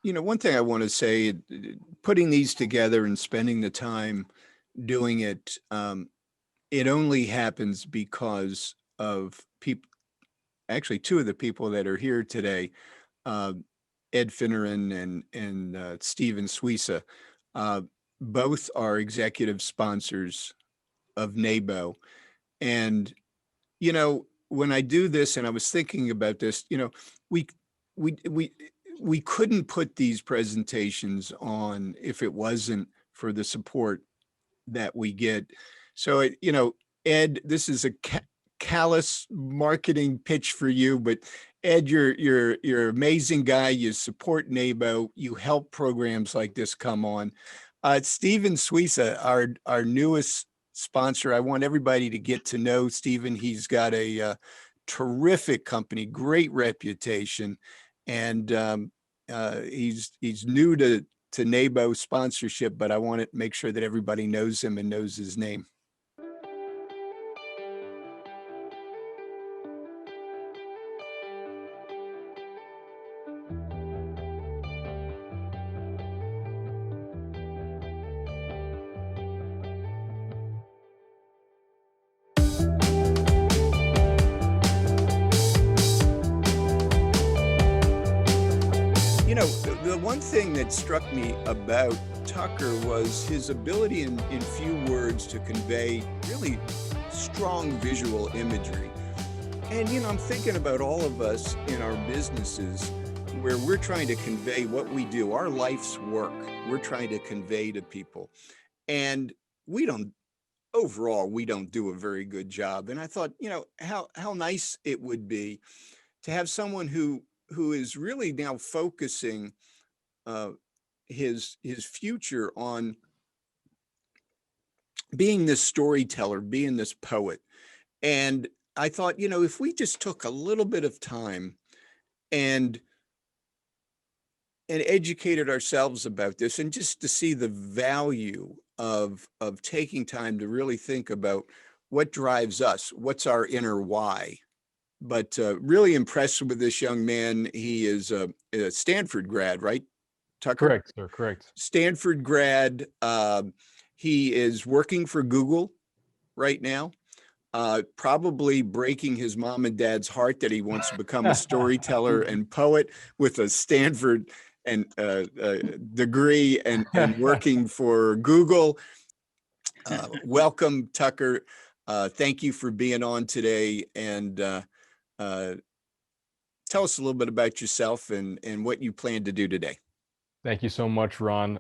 One thing I want to say, putting these together and spending the time doing it, it only happens because of people, actually two of the people that are here today, uh, Ed Finneran and Steven Suissa, uh, both are executive sponsors of NABOE. And, when I do this, and I was thinking about this, we, we, we, we couldn't put these presentations on if it wasn't for the support that we get. So, Ed, this is a callous marketing pitch for you, but Ed, you're an amazing guy. You support NABO. You help programs like this come on. Steven Suissa, our newest sponsor. I want everybody to get to know Steven. He's got a terrific company, great reputation, and he's new to NABO sponsorship, but I want to make sure that everybody knows him and knows his name. The one thing that struck me about Tucker was his ability in few words to convey really strong visual imagery. And, I'm thinking about all of us in our businesses where we're trying to convey what we do, our life's work, we're trying to convey to people. And overall, we don't do a very good job. And I thought, how nice it would be to have someone who is really now focusing his future on being this storyteller, being this poet. And I thought, if we just took a little bit of time and educated ourselves about this, and just to see the value of taking time to really think about what drives us, what's our inner why. But really impressed with this young man. He is a Stanford grad, right, Tucker? Correct, sir. Correct. Stanford grad. He is working for Google right now, probably breaking his mom and dad's heart that he wants to become a storyteller and poet with a Stanford and degree and working for Google. Welcome, Tucker. Thank you for being on today, and tell us a little bit about yourself and what you plan to do today. Thank you so much, Ron.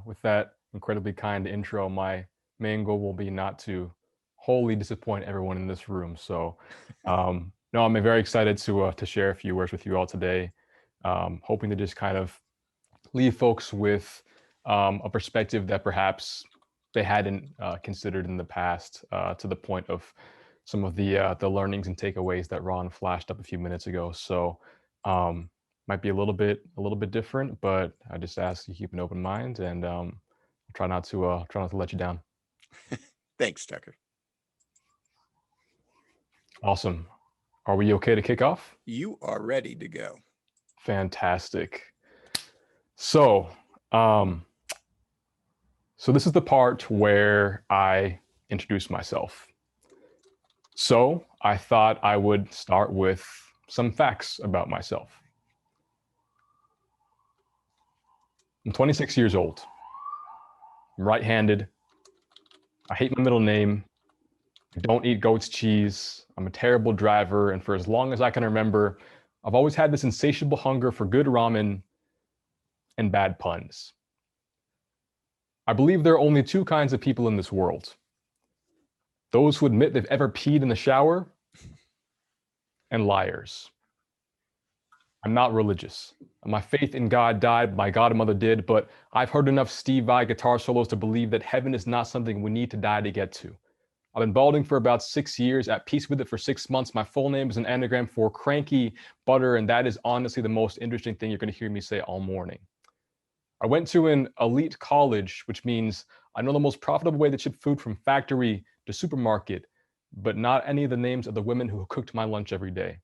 With that incredibly kind intro, my main goal will be not to wholly disappoint everyone in this room. So, no, I'm very excited to share a few words with you all today. Hoping to just kind of leave folks with a perspective that perhaps they hadn't considered in the past, to the point of some of the learnings and takeaways that Ron flashed up a few minutes ago. So. Might be a little bit different, but I just ask you keep an open mind, and try not to let you down. Thanks, Tucker. Awesome. Are we okay to kick off? You are ready to go. Fantastic. So, this is the part where I introduce myself. So I thought I would start with some facts about myself. I'm 26 years old. I'm right-handed. I hate my middle name. I don't eat goat's cheese. I'm a terrible driver. And for as long as I can remember, I've always had this insatiable hunger for good ramen and bad puns. I believe there are only two kinds of people in this world. Those who admit they've ever peed in the shower, and liars. I'm not religious. My faith in God died, my godmother did, but I've heard enough Steve Vai guitar solos to believe that heaven is not something we need to die to get to. I've been balding for about 6 years, at peace with it for 6 months. My full name is an anagram for cranky butter, and that is honestly the most interesting thing you're going to hear me say all morning. I went to an elite college, which means I know the most profitable way to ship food from factory to supermarket, but not any of the names of the women who cooked my lunch every day.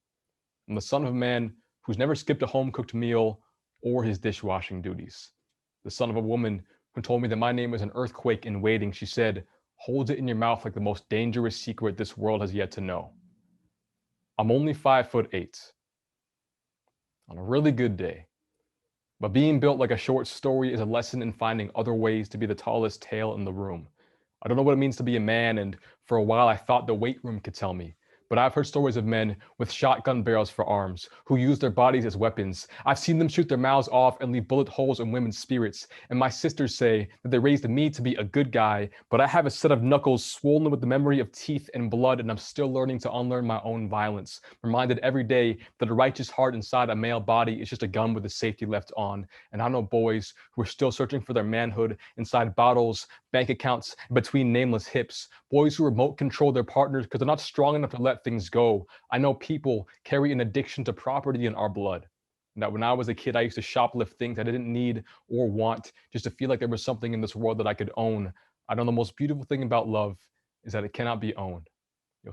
I'm the son of a man who's never skipped a home-cooked meal or his dishwashing duties. The son of a woman who told me that my name was an earthquake in waiting. She said, "Hold it in your mouth like the most dangerous secret this world has yet to know." I'm only 5'8" on a really good day. But being built like a short story is a lesson in finding other ways to be the tallest tale in the room. I don't know what it means to be a man, and for a while I thought the weight room could tell me. But I've heard stories of men with shotgun barrels for arms, who use their bodies as weapons. I've seen them shoot their mouths off and leave bullet holes in women's spirits. And my sisters say that they raised me to be a good guy, but I have a set of knuckles swollen with the memory of teeth and blood, and I'm still learning to unlearn my own violence. Reminded every day that a righteous heart inside a male body is just a gun with the safety left on. And I know boys who are still searching for their manhood inside bottles, bank accounts, between nameless hips. Boys who remote control their partners because they're not strong enough to let things go. I know people carry an addiction to property in our blood. And that when I was a kid, I used to shoplift things I didn't need or want just to feel like there was something in this world that I could own. I know the most beautiful thing about love is that it cannot be owned.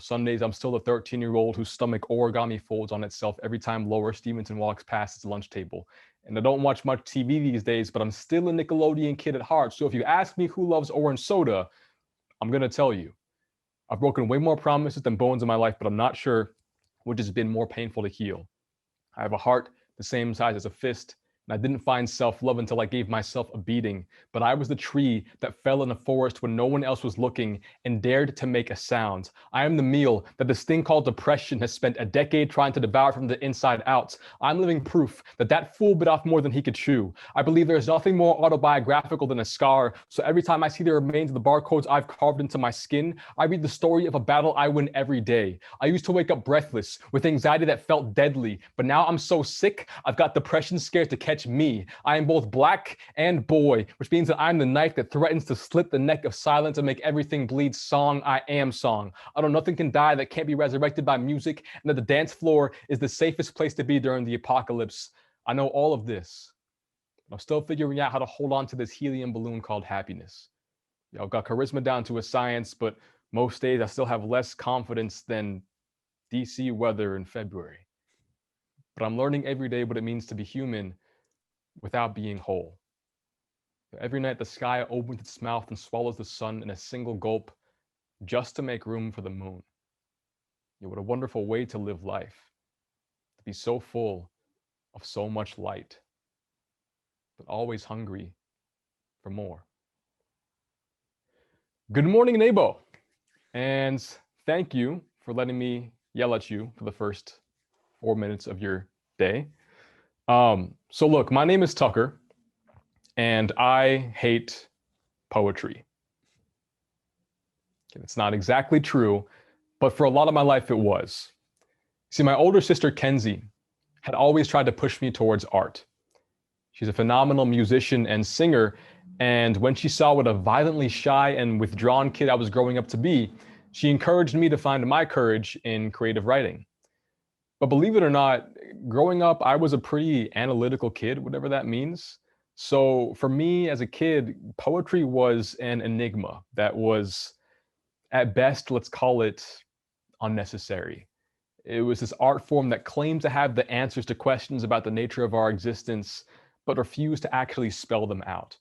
Some days I'm still a 13-year-old whose stomach origami folds on itself every time Laura Stevenson walks past his lunch table. And I don't watch much TV these days, but I'm still a Nickelodeon kid at heart. So if you ask me who loves orange soda, I'm going to tell you. I've broken way more promises than bones in my life, but I'm not sure which has been more painful to heal. I have a heart the same size as a fist, and I didn't find self-love until I gave myself a beating. But I was the tree that fell in a forest when no one else was looking and dared to make a sound. I am the meal that this thing called depression has spent a decade trying to devour from the inside out. I'm living proof that that fool bit off more than he could chew. I believe there's nothing more autobiographical than a scar. So every time I see the remains of the barcodes I've carved into my skin, I read the story of a battle I win every day. I used to wake up breathless with anxiety that felt deadly, but now I'm so sick, I've got depression scared to catch me. I am both black and boy, which means that I'm the knife that threatens to slit the neck of silence and make everything bleed. Song, I am song. I know nothing can die that can't be resurrected by music, and that the dance floor is the safest place to be during the apocalypse. I know all of this. I'm still figuring out how to hold on to this helium balloon called happiness. I've got charisma down to a science, but most days I still have less confidence than DC weather in February. But I'm learning every day what it means to be human without being whole. Every night the sky opens its mouth and swallows the sun in a single gulp just to make room for the moon. What a wonderful way to live life, to be so full of so much light, but always hungry for more. Good morning, NABOE, and thank you for letting me yell at you for the first 4 minutes of your day. So look, my name is Tucker, and I hate poetry. It's not exactly true, but for a lot of my life it was. See, my older sister Kenzie had always tried to push me towards art. She's a phenomenal musician and singer, and when she saw what a violently shy and withdrawn kid I was growing up to be, she encouraged me to find my courage in creative writing. But believe it or not, growing up, I was a pretty analytical kid, whatever that means. So for me as a kid, poetry was an enigma that was, at best, let's call it unnecessary. It was this art form that claimed to have the answers to questions about the nature of our existence, but refused to actually spell them out.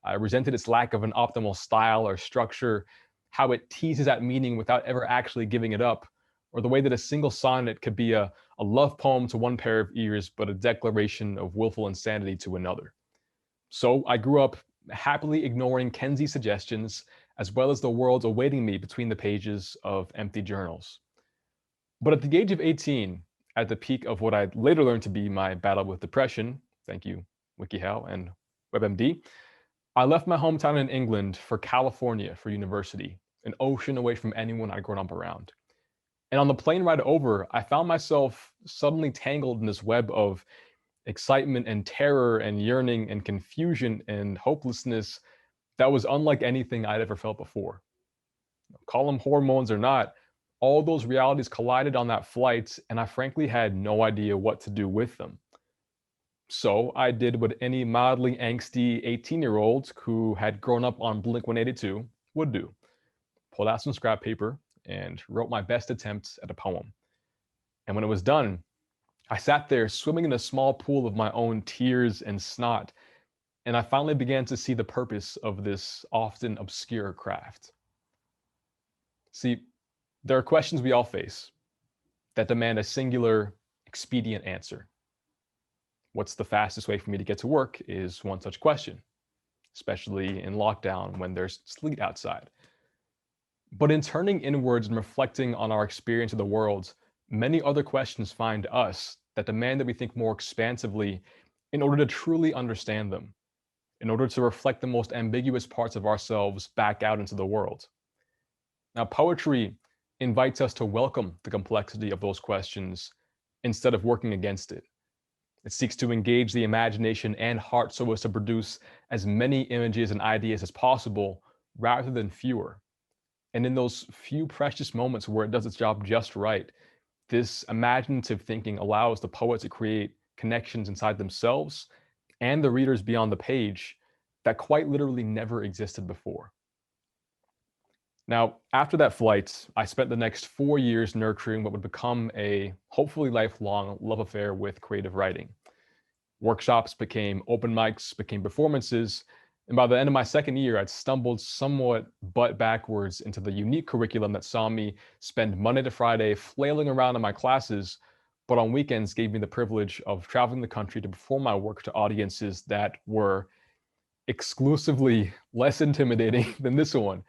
I resented its lack of an optimal style or structure, how it teases at meaning without ever actually giving it up, or the way that a single sonnet could be a love poem to one pair of ears, but a declaration of willful insanity to another. So I grew up happily ignoring Kenzie's suggestions, as well as the worlds awaiting me between the pages of empty journals. But at the age of 18, at the peak of what I later learned to be my battle with depression, thank you, WikiHow and WebMD, I left my hometown in England for California for university, an ocean away from anyone I'd grown up around. And on the plane ride over, I found myself suddenly tangled in this web of excitement and terror and yearning and confusion and hopelessness that was unlike anything I'd ever felt before. Call them hormones or not, all those realities collided on that flight, and I frankly had no idea what to do with them. So I did what any mildly angsty 18-year-old who had grown up on Blink-182 would do. Pulled out some scrap paper and wrote my best attempt at a poem. And when it was done, I sat there swimming in a small pool of my own tears and snot, and I finally began to see the purpose of this often obscure craft. See, there are questions we all face that demand a singular, expedient answer. What's the fastest way for me to get to work is one such question, especially in lockdown when there's sleet outside. But in turning inwards and reflecting on our experience of the world, many other questions find us that demand that we think more expansively in order to truly understand them, in order to reflect the most ambiguous parts of ourselves back out into the world. Now, poetry invites us to welcome the complexity of those questions instead of working against it. It seeks to engage the imagination and heart so as to produce as many images and ideas as possible rather than fewer. And in those few precious moments where it does its job just right, this imaginative thinking allows the poet to create connections inside themselves and the readers beyond the page that quite literally never existed before. Now, after that flight, I spent the next 4 years nurturing what would become a hopefully lifelong love affair with creative writing. Workshops became open mics, became performances, and by the end of my second year, I'd stumbled somewhat butt backwards into the unique curriculum that saw me spend Monday to Friday flailing around in my classes, but on weekends gave me the privilege of traveling the country to perform my work to audiences that were exclusively less intimidating than this one.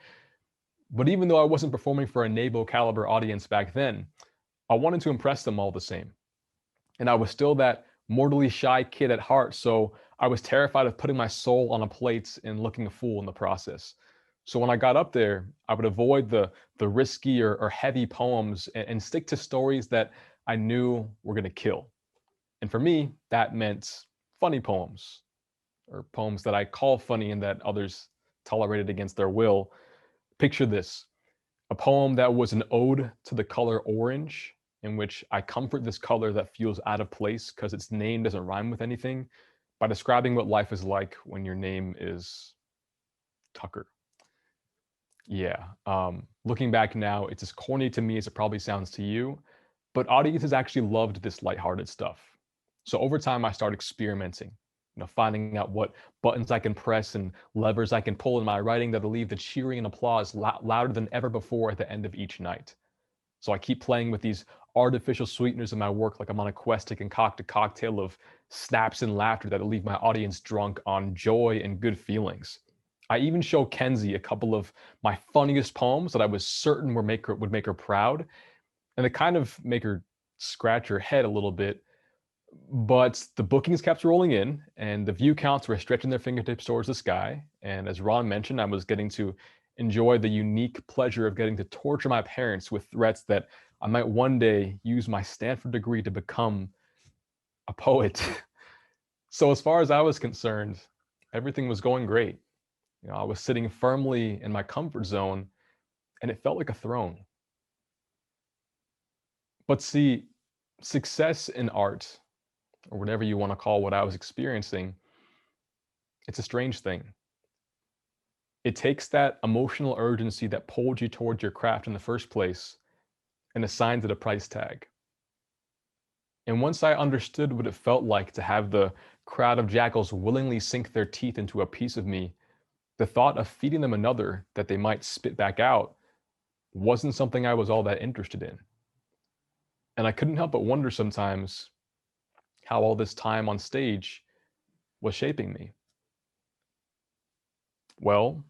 But even though I wasn't performing for a NABOE caliber audience back then, I wanted to impress them all the same. And I was still that mortally shy kid at heart, so I was terrified of putting my soul on a plate and looking a fool in the process. So when I got up there, I would avoid the risky or heavy poems and stick to stories that I knew were going to kill. And for me, that meant funny poems, or poems that I call funny and that others tolerated against their will. Picture this: a poem that was an ode to the color orange, in which I comfort this color that feels out of place because its name doesn't rhyme with anything, by describing what life is like when your name is Tucker. Yeah, looking back now, it's as corny to me as it probably sounds to you, but audiences actually loved this lighthearted stuff. So over time, I started experimenting, finding out what buttons I can press and levers I can pull in my writing that'll leave the cheering and applause louder than ever before at the end of each night. So I keep playing with these artificial sweeteners in my work like I'm on a quest to concoct a cocktail of snaps and laughter that'll leave my audience drunk on joy and good feelings. I even show Kenzie a couple of my funniest poems that I was certain would make her proud, and it kind of make her scratch her head a little bit. But the bookings kept rolling in, and the view counts were stretching their fingertips towards the sky. And as Ron mentioned, I was getting to enjoy the unique pleasure of getting to torture my parents with threats that I might one day use my Stanford degree to become a poet. So as far as I was concerned, everything was going great. I was sitting firmly in my comfort zone, and it felt like a throne. But see, success in art, or whatever you want to call what I was experiencing, it's a strange thing. It takes that emotional urgency that pulled you towards your craft in the first place and assigns it a price tag. And once I understood what it felt like to have the crowd of jackals willingly sink their teeth into a piece of me, the thought of feeding them another that they might spit back out wasn't something I was all that interested in. And I couldn't help but wonder sometimes how all this time on stage was shaping me. Well,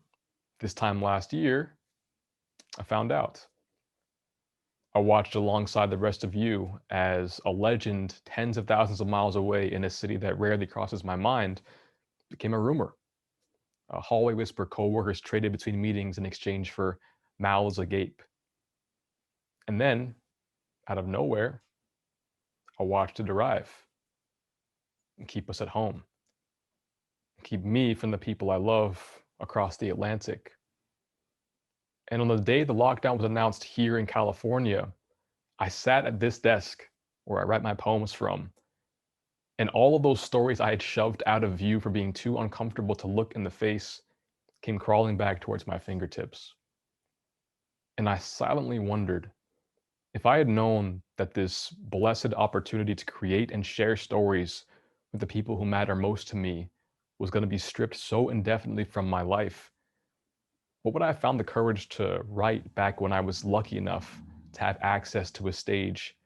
this time last year, I found out. I watched alongside the rest of you as a legend tens of thousands of miles away in a city that rarely crosses my mind became a rumor. A hallway whisper coworkers traded between meetings in exchange for mouths agape. And then, out of nowhere, I watched it arrive and keep us at home, keep me from the people I love across the Atlantic. And on the day the lockdown was announced here in California, I sat at this desk where I write my poems from, and all of those stories I had shoved out of view for being too uncomfortable to look in the face came crawling back towards my fingertips. And I silently wondered, If I had known that this blessed opportunity to create and share stories with the people who matter most to me was going to be stripped so indefinitely from my life, what would I have found the courage to write back when I was lucky enough to have access to a stage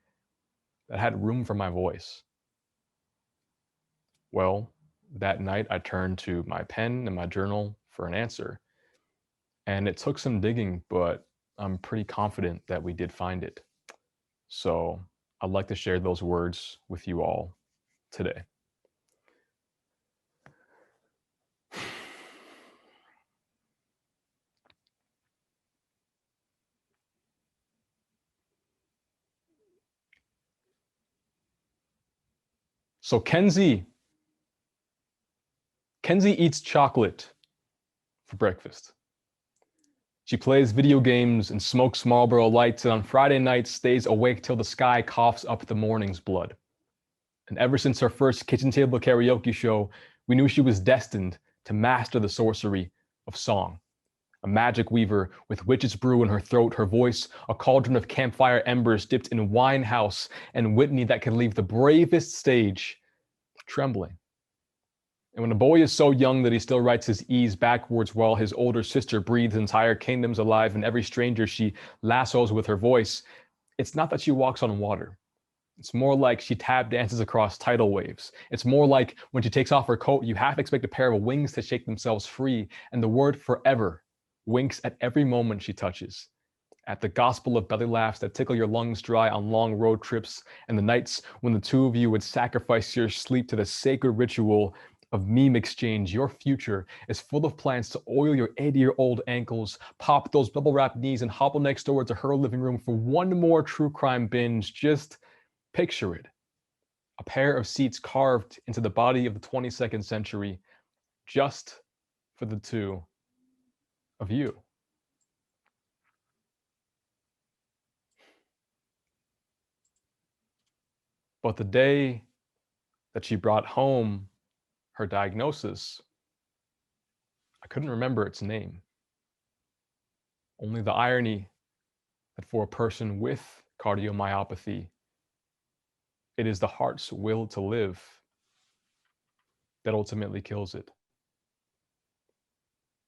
that had room for my voice? Well, that night I turned to my pen and my journal for an answer. And it took some digging, but I'm pretty confident that we did find it. So I'd like to share those words with you all today. So Kenzie eats chocolate for breakfast. She plays video games and smokes Marlboro Lights, and on Friday nights stays awake till the sky coughs up the morning's blood. And ever since her first kitchen table karaoke show, we knew she was destined to master the sorcery of song. A magic weaver with witch's brew in her throat, her voice a cauldron of campfire embers dipped in wine house and Whitney that could leave the bravest stage trembling. And when a boy is so young that he still writes his E's backwards while his older sister breathes entire kingdoms alive and every stranger she lassos with her voice, it's not that she walks on water. It's more like she tap dances across tidal waves. It's more like when she takes off her coat, you half expect a pair of wings to shake themselves free, and the word forever winks at every moment she touches. At the gospel of belly laughs that tickle your lungs dry on long road trips, and the nights when the two of you would sacrifice your sleep to the sacred ritual of meme exchange, your future is full of plans to oil your 80-year-old ankles, pop those bubble wrap knees, and hobble next door to her living room for one more true crime binge. Just picture it. A pair of seats carved into the body of the 22nd century just for the two of you. But the day that she brought home her diagnosis, I couldn't remember its name. Only the irony that for a person with cardiomyopathy, it is the heart's will to live that ultimately kills it.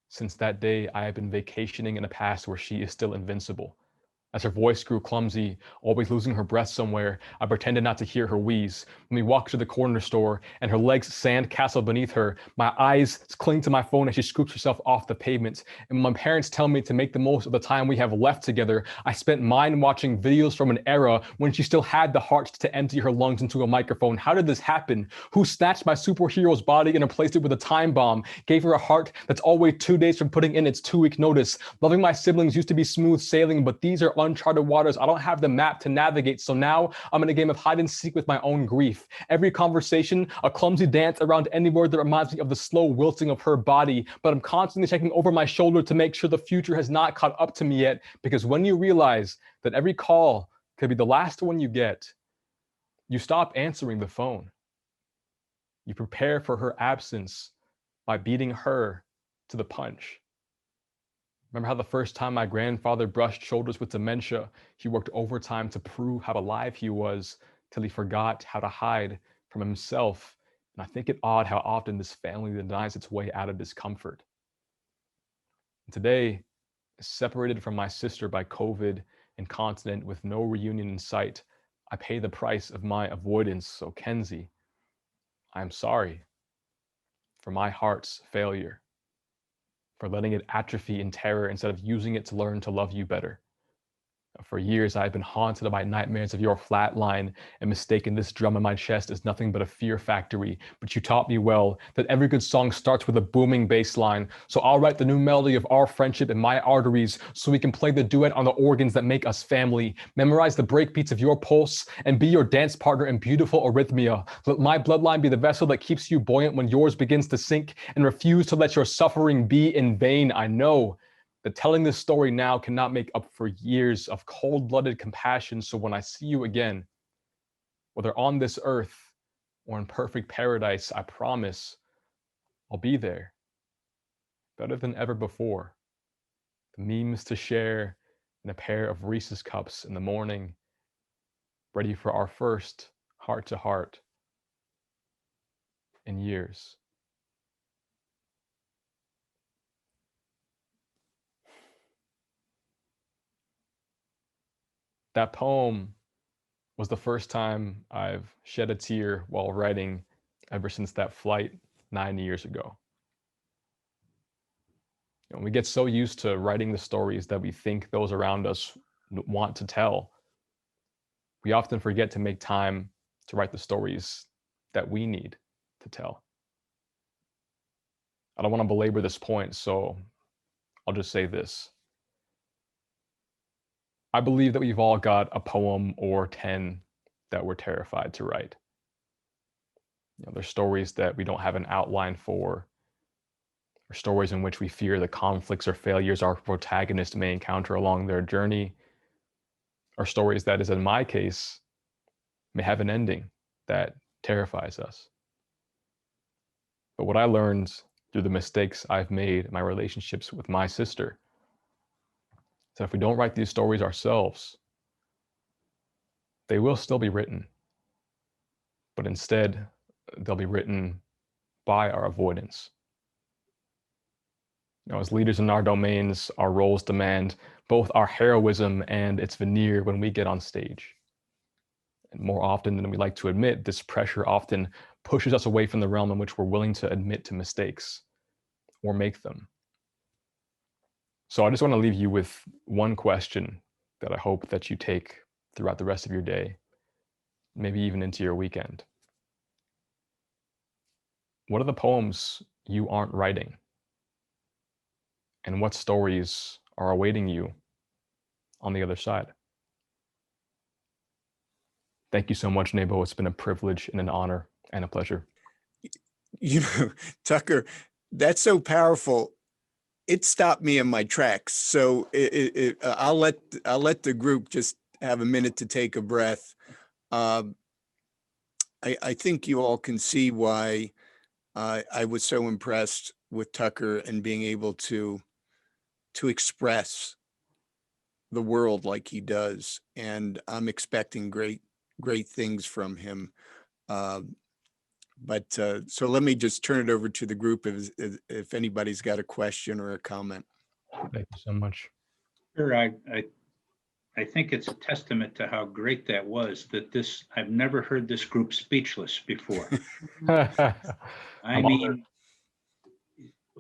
Since that day, I have been vacationing in a past where she is still invincible. As her voice grew clumsy, always losing her breath somewhere, I pretended not to hear her wheeze. When we walked to the corner store and her legs sand castled beneath her, my eyes cling to my phone as she scoops herself off the pavement. And when my parents tell me to make the most of the time we have left together, I spent mine watching videos from an era when she still had the heart to empty her lungs into a microphone. How did this happen? Who snatched my superhero's body and replaced it with a time bomb? Gave her a heart that's always 2 days from putting in its 2-week notice. Loving my siblings used to be smooth sailing, but these are uncharted waters. I don't have the map to navigate, so now I'm in a game of hide and seek with my own grief. Every conversation, a clumsy dance around any word that reminds me of the slow wilting of her body, but I'm constantly checking over my shoulder to make sure the future has not caught up to me yet, because when you realize that every call could be the last one you get, you stop answering the phone. You prepare for her absence by beating her to the punch. Remember how the first time my grandfather brushed shoulders with dementia, he worked overtime to prove how alive he was till he forgot how to hide from himself. And I think it odd how often this family denies its way out of discomfort. And today, separated from my sister by COVID and continent with no reunion in sight, I pay the price of my avoidance. So Kenzie, I am sorry for my heart's failure, for letting it atrophy in terror instead of using it to learn to love you better. For years, I've been haunted by nightmares of your flatline and mistaken this drum in my chest as nothing but a fear factory. But you taught me well that every good song starts with a booming bass line. So I'll write the new melody of our friendship in my arteries so we can play the duet on the organs that make us family. Memorize the breakbeats of your pulse and be your dance partner in beautiful arrhythmia. Let my bloodline be the vessel that keeps you buoyant when yours begins to sink, and refuse to let your suffering be in vain. I know that telling this story now cannot make up for years of cold-blooded compassion. So when I see you again, whether on this earth or in perfect paradise, I promise I'll be there, better than ever before. The memes to share and a pair of Reese's cups in the morning ready for our first heart-to-heart in years. That poem was the first time I've shed a tear while writing ever since that flight 9 years ago. We get so used to writing the stories that we think those around us want to tell. We often forget to make time to write the stories that we need to tell. I don't want to belabor this point, so I'll just say this. I believe that we've all got a poem or 10 that we're terrified to write. There's stories that we don't have an outline for, or stories in which we fear the conflicts or failures our protagonist may encounter along their journey, or stories that, as in my case, may have an ending that terrifies us. But what I learned through the mistakes I've made in my relationships with my sister is that if we don't write these stories ourselves, they will still be written, but instead they'll be written by our avoidance. As leaders in our domains, our roles demand both our heroism and its veneer when we get on stage. And more often than we like to admit, this pressure often pushes us away from the realm in which we're willing to admit to mistakes or make them. So I just want to leave you with one question that I hope that you take throughout the rest of your day, maybe even into your weekend. What are the poems you aren't writing? And what stories are awaiting you on the other side? Thank you so much, NABOE. It's been a privilege and an honor and a pleasure. Tucker, that's so powerful. It stopped me in my tracks. So I'll let the group just have a minute to take a breath. I think you all can see why I was so impressed with Tucker and being able to express the world like he does. And I'm expecting great things from him. But so let me just turn it over to the group if anybody's got a question or a comment. Thank you so much. Sure, I think it's a testament to how great that was, that I've never heard this group speechless before. I mean,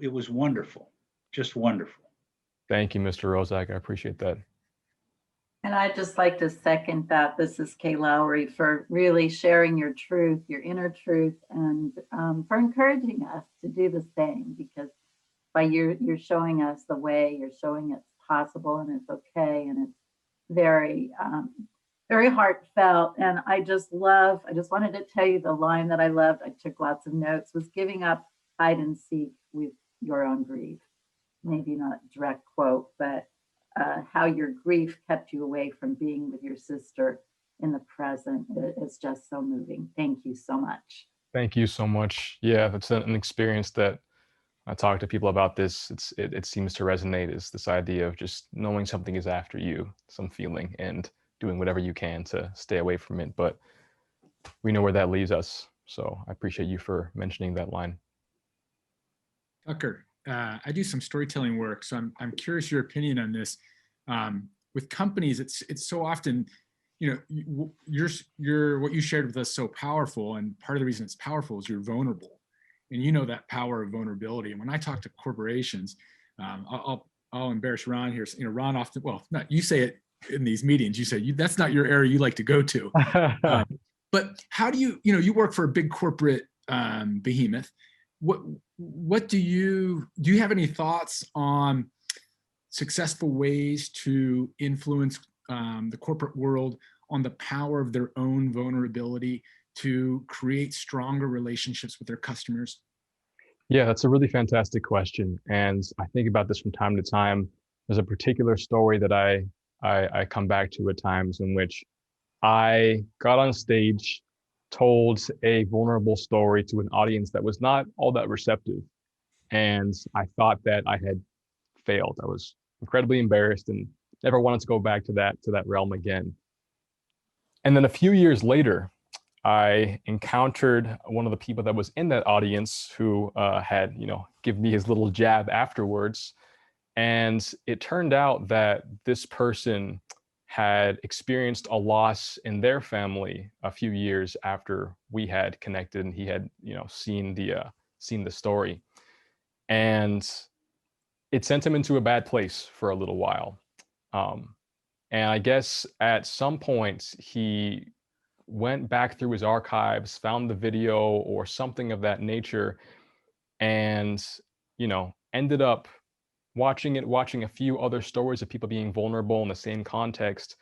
it was wonderful, just wonderful. Thank you, Mr. Rozak. I appreciate that. And I'd just like to second that. This is Kay Lowry, for really sharing your truth, your inner truth, and for encouraging us to do the same, because by you're showing us the way, you're showing it's possible and it's okay, and it's very, very heartfelt. And I just wanted to tell you the line that I loved. I took lots of notes, was giving up hide and seek with your own grief. Maybe not direct quote, but how your grief kept you away from being with your sister in the present is just so moving. Thank you so much. Thank you so much. Yeah, it's an experience that I talk to people about this. It seems to resonate, is this idea of just knowing something is after you, some feeling, and doing whatever you can to stay away from it. But we know where that leaves us. So I appreciate you for mentioning that line. Tucker, I do some storytelling work, so I'm curious your opinion on this. With companies, it's so often, you're what you shared with us so powerful, and part of the reason it's powerful is you're vulnerable, and you know that power of vulnerability. And when I talk to corporations, I'll embarrass Ron here. Ron often, well, not you say it in these meetings. You say that's not your area you like to go to. But how do you work for a big corporate behemoth? What do you have any thoughts on successful ways to influence the corporate world on the power of their own vulnerability to create stronger relationships with their customers? Yeah, that's a really fantastic question. And I think about this from time to time. There's a particular story that I come back to at times in which I got on stage, told a vulnerable story to an audience that was not all that receptive. And I thought that I had failed. I was incredibly embarrassed and never wanted to go back to that realm again. And then a few years later, I encountered one of the people that was in that audience who had, give me his little jab afterwards. And it turned out that this person had experienced a loss in their family a few years after we had connected, and he had, seen the story. And it sent him into a bad place for a little while. And I guess at some point he went back through his archives, found the video or something of that nature, and, ended up watching a few other stories of people being vulnerable in the same context.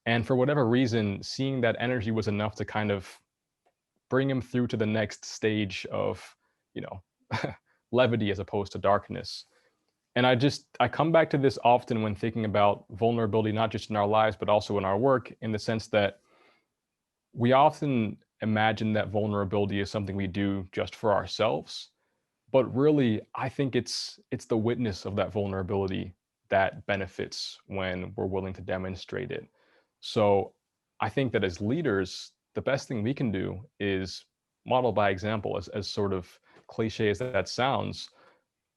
And for whatever reason, seeing that energy was enough to kind of bring him through to the next stage of, levity as opposed to darkness. And I come back to this often when thinking about vulnerability, not just in our lives, but also in our work, in the sense that we often imagine that vulnerability is something we do just for ourselves. But really, I think it's the witness of that vulnerability that benefits when we're willing to demonstrate it. So I think that as leaders, the best thing we can do is model by example, as sort of cliche as that sounds,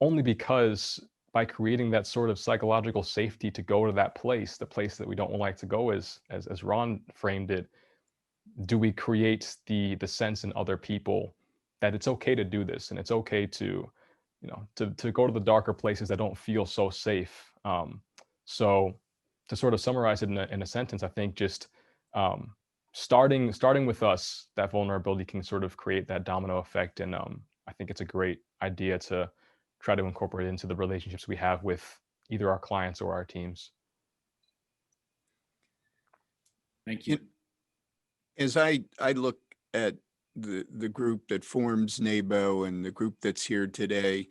only because by creating that sort of psychological safety to go to that place, the place that we don't like to go, as Ron framed it, do we create the sense in other people that it's okay to do this, and it's okay to, to go to the darker places that don't feel so safe. So to sort of summarize it in a sentence, I think just starting with us, that vulnerability can sort of create that domino effect. And I think it's a great idea to try to incorporate it into the relationships we have with either our clients or our teams. Thank you. As I look at the group that forms NABOE and the group that's here today,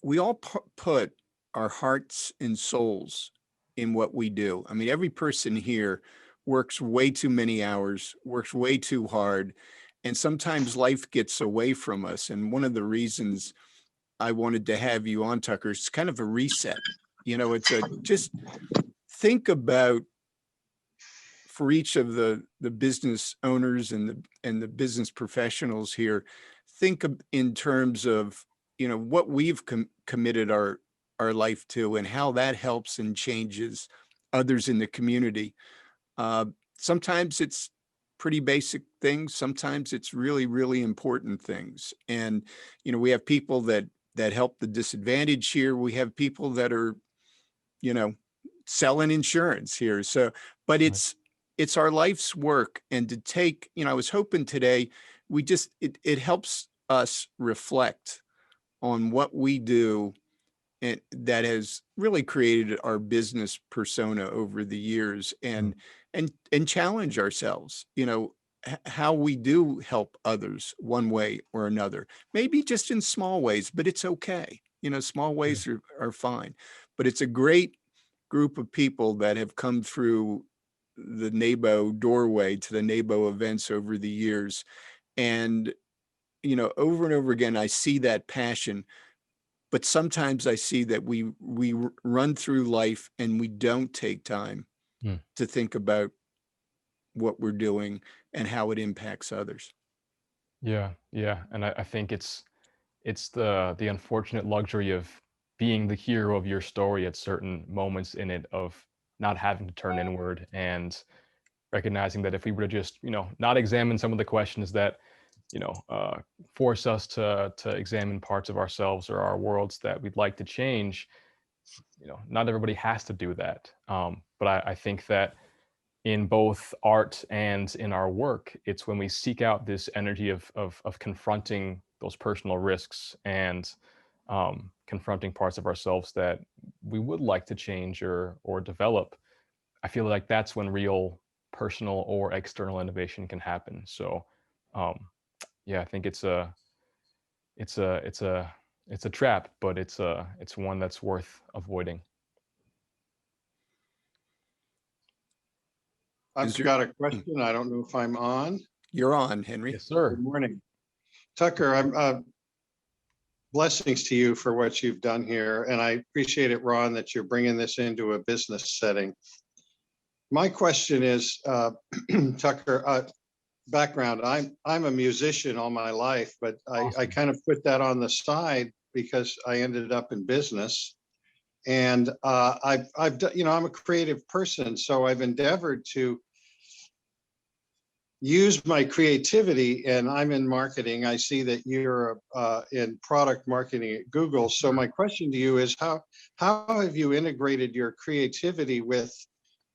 we all put our hearts and souls in what we do. I mean, every person here works way too many hours, works way too hard, and sometimes life gets away from us. And one of the reasons I wanted to have you on, Tucker, is kind of a reset. It's just think about, for each of the business owners and the business professionals here, think of in terms of, what we've committed our life to and how that helps and changes others in the community. Sometimes it's pretty basic things. Sometimes it's really, really important things. And, we have people that help the disadvantaged here. We have people that are, selling insurance here. So, but it's our life's work. And to take, I was hoping today, it helps us reflect on what we do, and that has really created our business persona over the years, and challenge ourselves, how we do help others one way or another, maybe just in small ways, but it's okay. Small ways are fine, but it's a great group of people that have come through the NABOE doorway to the NABOE events over the years. And, over and over again, I see that passion, but sometimes I see that we run through life and we don't take time to think about what we're doing and how it impacts others. Yeah. And I think it's the unfortunate luxury of being the hero of your story at certain moments in it, of not having to turn inward, and recognizing that if we were to just, not examine some of the questions that, force us to examine parts of ourselves or our worlds that we'd like to change, not everybody has to do that. But I think that in both art and in our work, it's when we seek out this energy of confronting those personal risks and confronting parts of ourselves that we would like to change or develop. I feel like that's when real personal or external innovation can happen. So I think it's a trap, but it's one that's worth avoiding. I've got a question. I don't know if I'm on. You're on, Henry. Yes, sir. Good morning. Tucker, I'm blessings to you for what you've done here. And I appreciate it, Ron, that you're bringing this into a business setting. My question is, Tucker, background, I'm a musician all my life, but I Awesome. kind of put that on the side because I ended up in business. And I've done, I'm a creative person, so I've endeavored to use my creativity, and I'm in marketing. I see that you're in product marketing at Google. So my question to you is, how have you integrated your creativity with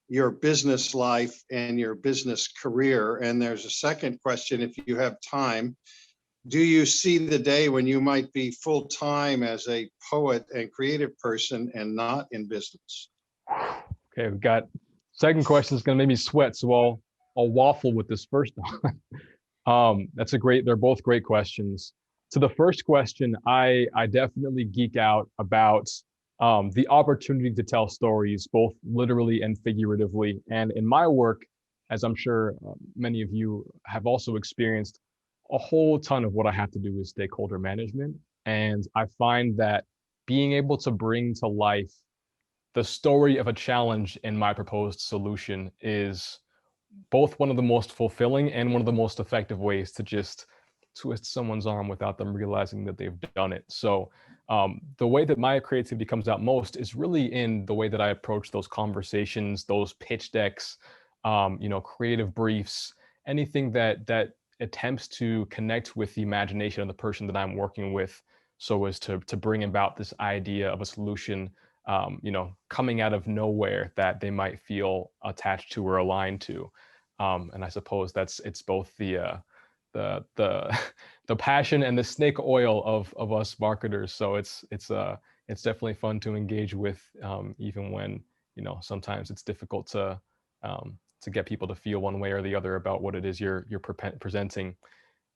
your business life and your business career? And there's a second question, if you have time. Do you see the day when you might be full-time as a poet and creative person and not in business? Okay, we've got second question is going to make me sweat, so I'll waffle with this first one. They're both great questions. To the first question, I definitely geek out about the opportunity to tell stories, both literally and figuratively. And in my work, as I'm sure many of you have also experienced, a whole ton of what I have to do is stakeholder management. And I find that being able to bring to life the story of a challenge in my proposed solution is both one of the most fulfilling and one of the most effective ways to just twist someone's arm without them realizing that they've done it. So the way that my creativity comes out most is really in the way that I approach those conversations, those pitch decks, creative briefs, anything that attempts to connect with the imagination of the person that I'm working with, so as to bring about this idea of a solution, coming out of nowhere that they might feel attached to or aligned to. And I suppose it's both the passion and the snake oil of us marketers. So it's definitely fun to engage with, even when sometimes it's difficult to get people to feel one way or the other about what it is you're presenting.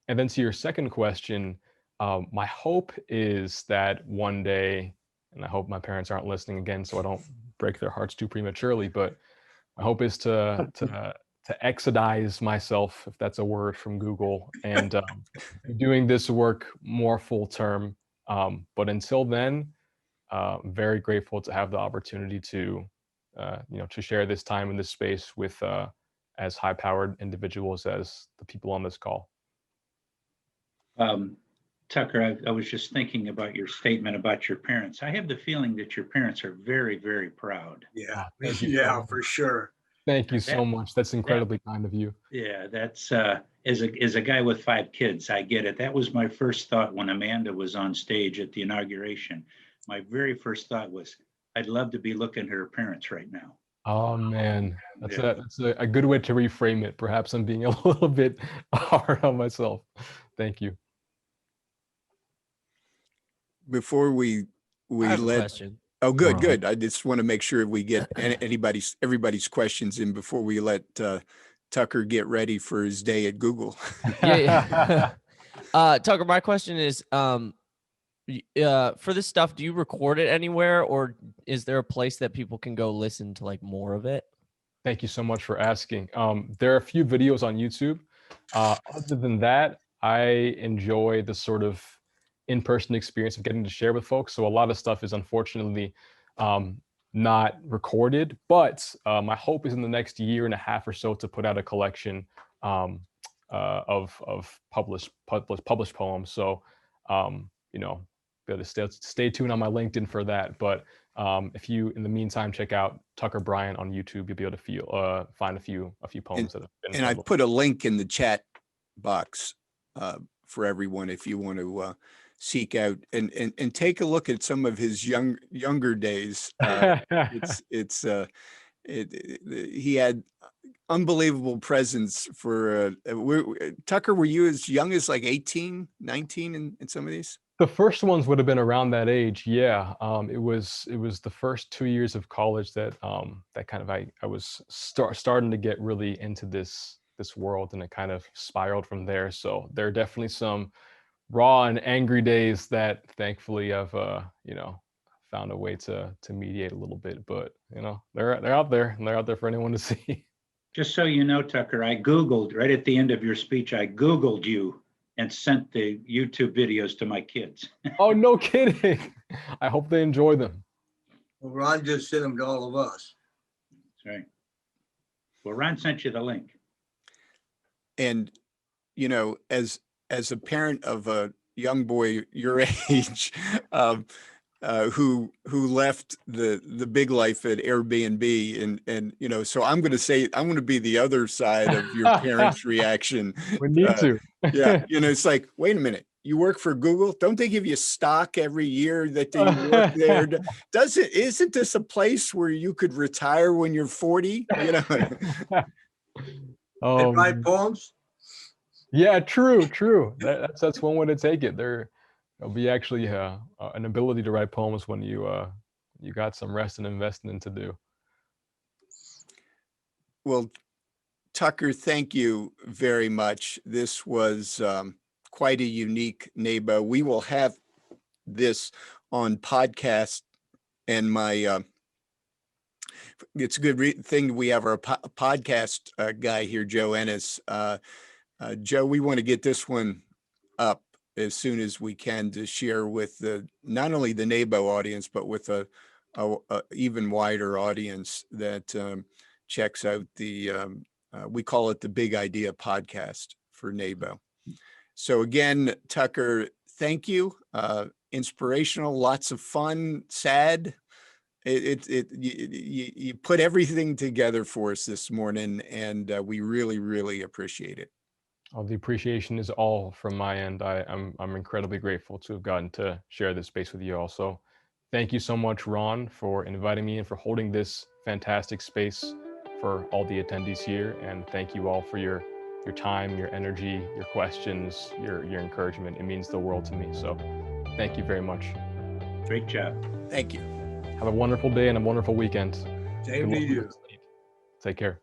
And then to your second question, my hope is that one day, and I hope my parents aren't listening again, so I don't break their hearts too prematurely, but my hope is to exodize myself, if that's a word from Google, and doing this work more full term. But until then, very grateful to have the opportunity to share this time in this space with as high-powered individuals as the people on this call. Tucker, I was just thinking about your statement about your parents. I have the feeling that your parents are very, very proud. Yeah, Thank you. yeah, for sure. Thank you so much. That's incredibly kind of you. Yeah, that's as a guy with 5 kids, I get it. That was my first thought when Amanda was on stage at the inauguration. My very first thought was, I'd love to be looking at her parents right now. Oh man, that's a good way to reframe it. Perhaps I'm being a little bit hard on myself. Thank you. Before we I have a let, question. oh, good, Wow. good. I just want to make sure we get everybody's questions in before we let Tucker get ready for his day at Google. Yeah. Tucker, my question is, for this stuff, do you record it anywhere, or is there a place that people can go listen to like more of it? Thank you so much for asking. There are a few videos on YouTube. Other than that, I enjoy the sort of in-person experience of getting to share with folks. So a lot of stuff is unfortunately not recorded, but my hope is in the next year and a half or so to put out a collection of published poems. So stay tuned on my LinkedIn for that. But if you, in the meantime, check out Tucker Bryant on YouTube, you'll be able to find a few poems that have been. And I've put a link in the chat box for everyone if you want to seek out and take a look at some of his younger days. He had unbelievable presence for Tucker. Were you as young as like 18, 19 in some of these? The first ones would have been around that age. Yeah. It was the first 2 years of college that kind of I was starting to get really into this world, and it kind of spiraled from there. So there are definitely some raw and angry days that thankfully I've found a way to mediate a little bit, but they're out there, and they're out there for anyone to see. Just so you know, Tucker, I Googled right at the end of your speech, I Googled you and sent the YouTube videos to my kids. Oh, no kidding. I hope they enjoy them. Well, Ron just sent them to all of us. That's right. Well, Ron sent you the link. And, you know, as a parent of a young boy your age, who left the big life at Airbnb, and you know, so I'm going to say I'm going to be the other side of your parents' reaction. We need to. Yeah, you know, it's like, wait a minute, you work for Google? Don't they give you stock every year that you work there? Isn't this a place where you could retire when you're 40? You know. And write poems. Yeah, true. That's one way to take it. There'll be actually an ability to write poems when you got some rest and investment to do. Well, Tucker, thank you very much. This was quite a unique NABOE. We will have this on podcast, and it's a good thing we have our podcast guy here, Joe Ennis. Joe, we want to get this one up as soon as we can to share with not only the NABOE audience, but with a even wider audience that checks out we call it the Big Idea Podcast for NABOE. So again, Tucker, thank you. Inspirational, lots of fun, sad. You put everything together for us this morning, and we really, really appreciate it. Oh, the appreciation is all from my end. I'm incredibly grateful to have gotten to share this space with you all. So thank you so much, Ron, for inviting me and for holding this fantastic space for all the attendees here. And thank you all for your time, your energy, your questions, your encouragement. It means the world to me. So thank you very much. Great job. Thank you. Have a wonderful day and a wonderful weekend. Same to you. Take care.